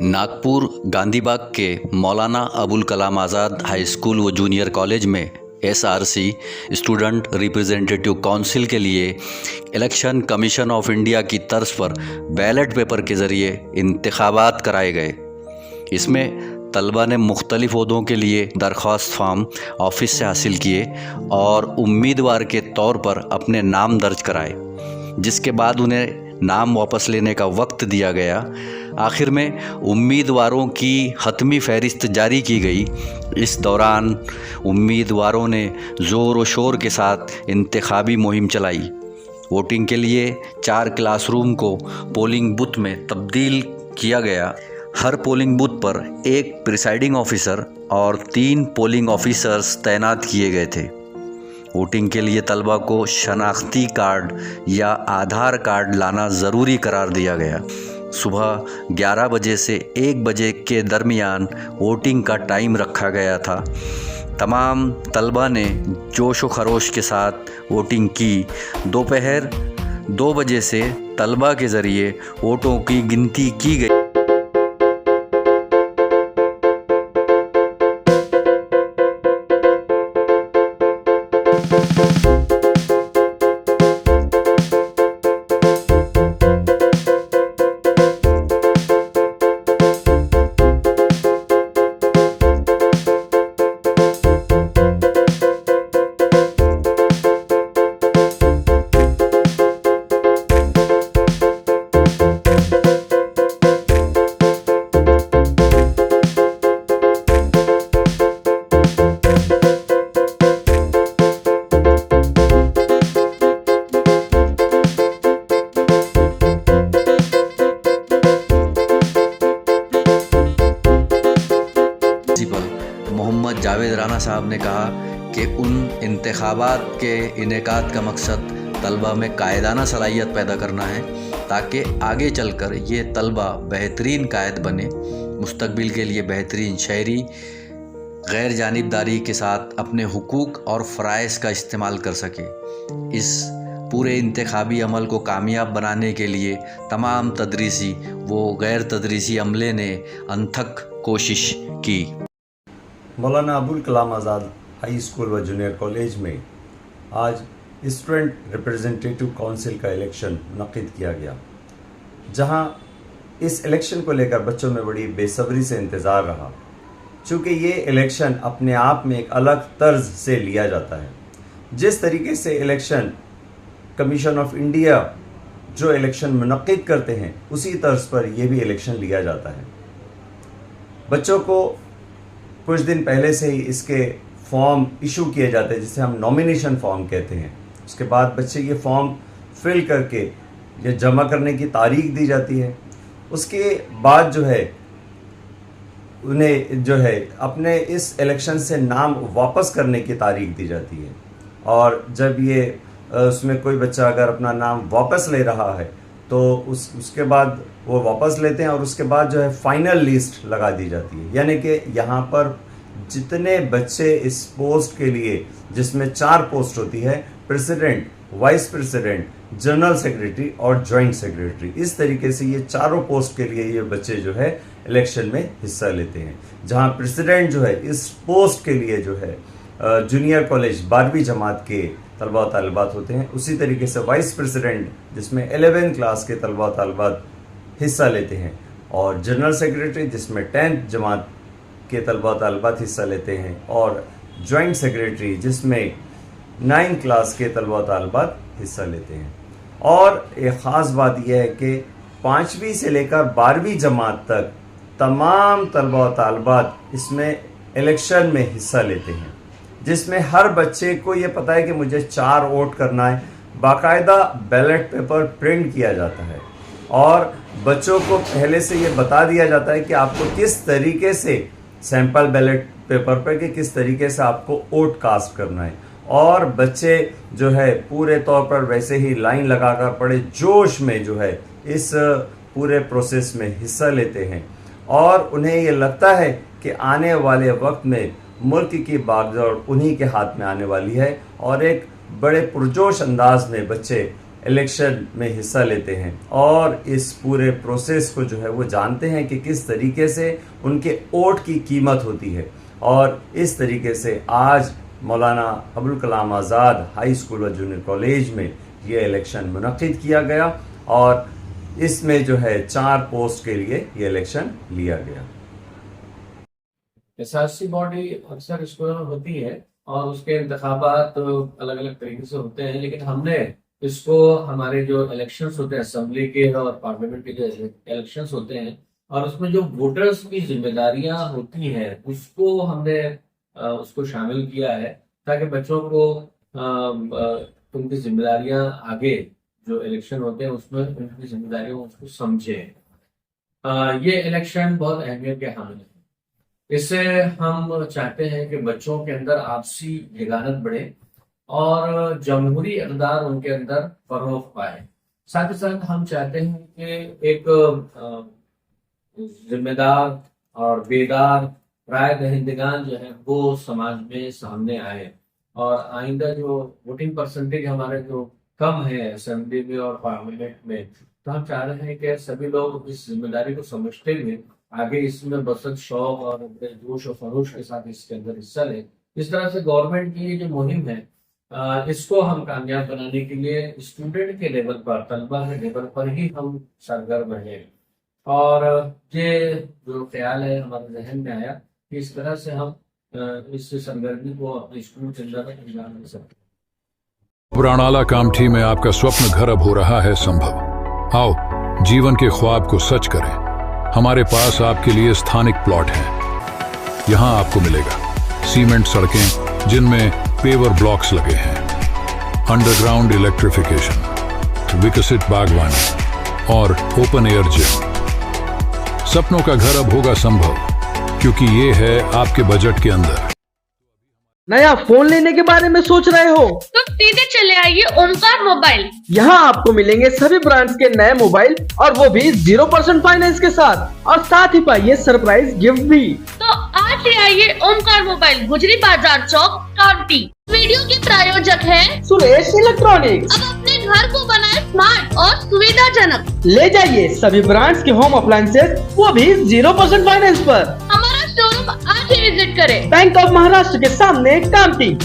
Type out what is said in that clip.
नागपुर गांधीबाग के Maulana Abul Kalam Azad high school व junior college में एसआरसी स्टूडेंट रिप्रेजेंटेटिव काउंसिल के लिए इलेक्शन कमीशन ऑफ इंडिया की तर्ज पर बैलेट पेपर के ज़रिए इंतखाबात कराए गए। इसमें तलबा ने मुख्तलिफ़ ओहदों के लिए दरख्वास्त फार्म ऑफिस से हासिल किए और उम्मीदवार के तौर पर अपने नाम दर्ज कराए, जिसके बाद उन्हें नाम वापस लेने का वक्त दिया गया। आखिर में उम्मीदवारों की हतमी फहरिस्त जारी की गई। इस दौरान उम्मीदवारों ने ज़ोर व शोर के साथ इंतखाबी मुहिम चलाई। वोटिंग के लिए 4 क्लासरूम को पोलिंग बूथ में तब्दील किया गया। हर पोलिंग बूथ पर एक प्रिसाइडिंग ऑफिसर और 3 पोलिंग ऑफिसर्स तैनात किए गए थे। वोटिंग के लिए तलबा को शनाख्ती कार्ड या आधार कार्ड लाना ज़रूरी करार दिया गया। सुबह 11 बजे से 1 बजे के दरमियान वोटिंग का टाइम रखा गया था। तमाम तलबा ने जोश व खरोश के साथ वोटिंग की। दोपहर 2 बजे से तलबा के ज़रिए वोटों की गिनती की गई। मोहम्मद जावेद राना साहब ने कहा कि उन इंतखाबात के इनेकाद का मकसद तलबा में कायदाना सलाहियत पैदा करना है, ताकि आगे चलकर ये तलबा बेहतरीन कायद बने, मुस्तकबिल के लिए बेहतरीन शहरी गैर जानिबदारी के साथ अपने हुकूक और फ़राइज़ का इस्तेमाल कर सके। इस पूरे इंतखाबी अमल को कामयाब बनाने के लिए तमाम तदरीसी व गैर तदरीसी अमले ने अनथक कोशिश की। मौलाना अबुल कलाम आज़ाद हाई स्कूल व जूनियर कॉलेज में आज स्टूडेंट रिप्रेजेंटेटिव काउंसिल का इलेक्शन मुनक़िद किया गया, जहां इस इलेक्शन को लेकर बच्चों में बड़ी बेसब्री से इंतज़ार रहा, चूँकि ये इलेक्शन अपने आप में एक अलग तर्ज से लिया जाता है। जिस तरीके से इलेक्शन कमीशन ऑफ इंडिया जो इलेक्शन मुनक़िद करते हैं, उसी तर्ज पर यह भी इलेक्शन लिया जाता है। बच्चों को कुछ दिन पहले से ही इसके फॉर्म इशू किए जाते हैं, जिसे हम नॉमिनेशन फॉर्म कहते हैं। उसके बाद बच्चे ये फॉर्म फिल करके ये जमा करने की तारीख दी जाती है। उसके बाद जो है उन्हें जो है अपने इस इलेक्शन से नाम वापस करने की तारीख दी जाती है। और जब ये उसमें कोई बच्चा अगर अपना नाम वापस ले रहा है तो उसके बाद वो वापस लेते हैं और उसके बाद जो है फाइनल लिस्ट लगा दी जाती है। यानी कि यहाँ पर जितने बच्चे इस पोस्ट के लिए, जिसमें 4 पोस्ट होती है, president, vice president, general secretary और जॉइंट सेक्रेटरी, इस तरीके से ये चारों पोस्ट के लिए ये बच्चे जो है इलेक्शन में हिस्सा लेते हैं। जहाँ प्रेसिडेंट जो है इस पोस्ट के लिए जो है जूनियर कॉलेज 12वीं जमात के तलबा व तालिबात होते हैं। उसी तरीके से वाइस प्रेसिडेंट, जिसमें 11th क्लास के तलबा व तालिबात हिस्सा लेते हैं, और जनरल सेक्रेटरी, जिसमें 10th जमात के तलबा व तालिबात हिस्सा लेते हैं, और जॉइंट सेक्रेटरी, जिसमें 9th क्लास के तलबा व तालिबात हिस्सा लेते हैं। और एक ख़ास बात यह है कि 5वीं से लेकर 12वीं जमात तक तमाम तलबा व तालिबात इसमें इलेक्शन में हिस्सा लेते हैं, जिसमें हर बच्चे को ये पता है कि मुझे 4 वोट करना है। बाकायदा बैलेट पेपर प्रिंट किया जाता है और बच्चों को पहले से ये बता दिया जाता है कि आपको किस तरीके से सैंपल बैलेट पेपर पर कि किस तरीके से आपको वोट कास्ट करना है। और बच्चे जो है पूरे तौर पर वैसे ही लाइन लगाकर बड़े जोश में जो है इस पूरे प्रोसेस में हिस्सा लेते हैं, और उन्हें ये लगता है कि आने वाले वक्त में मुल्क की बागडोर उन्हीं के हाथ में आने वाली है। और एक बड़े पुरजोश अंदाज में बच्चे इलेक्शन में हिस्सा लेते हैं और इस पूरे प्रोसेस को जो है वो जानते हैं कि किस तरीके से उनके वोट की कीमत होती है। और इस तरीके से आज मौलाना अबुल कलाम आज़ाद हाई स्कूल व जूनियर कॉलेज में ये इलेक्शन मुनक्किद किया गया और इसमें जो है 4 पोस्ट के लिए ये इलेक्शन लिया गया। एसआरसी बॉडी अक्सर स्कूलों में होती है और उसके इंतखाबात तो अलग अलग तरीके से होते हैं, लेकिन हमने इसको हमारे जो इलेक्शंस होते हैं असेंबली के और पार्लियामेंट के जो इलेक्शंस होते हैं और उसमें जो वोटर्स की जिम्मेदारियां होती हैं उसको हमने उसको शामिल किया है ताकि बच्चों को उनकी जिम्मेदारियां आगे जो इलेक्शन होते हैं उसमें उनकी जिम्मेदारियों उसको समझे। ये इलेक्शन बहुत अहमियत के हामिल है। इससे हम चाहते हैं कि बच्चों के अंदर आपसी यगानत बढ़े और जमहूरी इक़्तिदार उनके अंदर फरोग पाए। साथ ही साथ हम चाहते हैं कि एक जिम्मेदार और बेदार राय दहिंदगान जो है वो समाज में सामने आए और आइंदा जो वोटिंग परसेंटेज हमारे जो कम है असेंबली में और पार्लियामेंट में, तो हम चाह रहे हैं कि सभी लोग इस जिम्मेदारी को समझते हुए आगे इसमें बसत शौक और जोश और खरोश के साथ इसके अंदर हिस्सा लें। इस तरह से गवर्नमेंट की ये जो मुहिम है इसको हम कामयाब बनाने के लिए स्टूडेंट के लेवल पर, तलबा के लेवल पर ही हम सरगर्म हैं। और ये जो ख्याल है हमारे जहन में आया कि इस तरह से हम इस सरगर्मी को अपने स्कूल के अंदर अंजाम दे सकते हैं। पुरानाला कामठी में आपका स्वप्न घर अब हो रहा है संभव। आओ जीवन के ख्वाब को सच करें। हमारे पास आपके लिए स्थानिक प्लॉट है। यहाँ आपको मिलेगा सीमेंट सड़कें जिनमें पेवर ब्लॉक्स लगे हैं, अंडरग्राउंड इलेक्ट्रिफिकेशन, विकसित बागवानी और ओपन एयर जिम। सपनों का घर अब होगा संभव क्योंकि ये है आपके बजट के अंदर। नया फोन लेने के बारे में सोच रहे हो तो सीधे चले आइए ओमकार मोबाइल। यहाँ आपको मिलेंगे सभी ब्रांड्स के नए मोबाइल और वो भी 0% फाइनेंस के साथ, और साथ ही पाइए सरप्राइज गिफ्ट भी। तो आज ही आइए ओमकार मोबाइल, गुजरी बाजार चौक, कांटी। वीडियो के प्रायोजक हैं सुरेश इलेक्ट्रॉनिक्स। अब अपने घर को बनाए स्मार्ट और सुविधाजनक। ले जाइए सभी ब्रांड्स के होम अप्लायंसेज, वो भी 0% फाइनेंस पर। हमारा शोरूम आज ही विजिट करें। बैंक ऑफ महाराष्ट्र के सामने कामठी।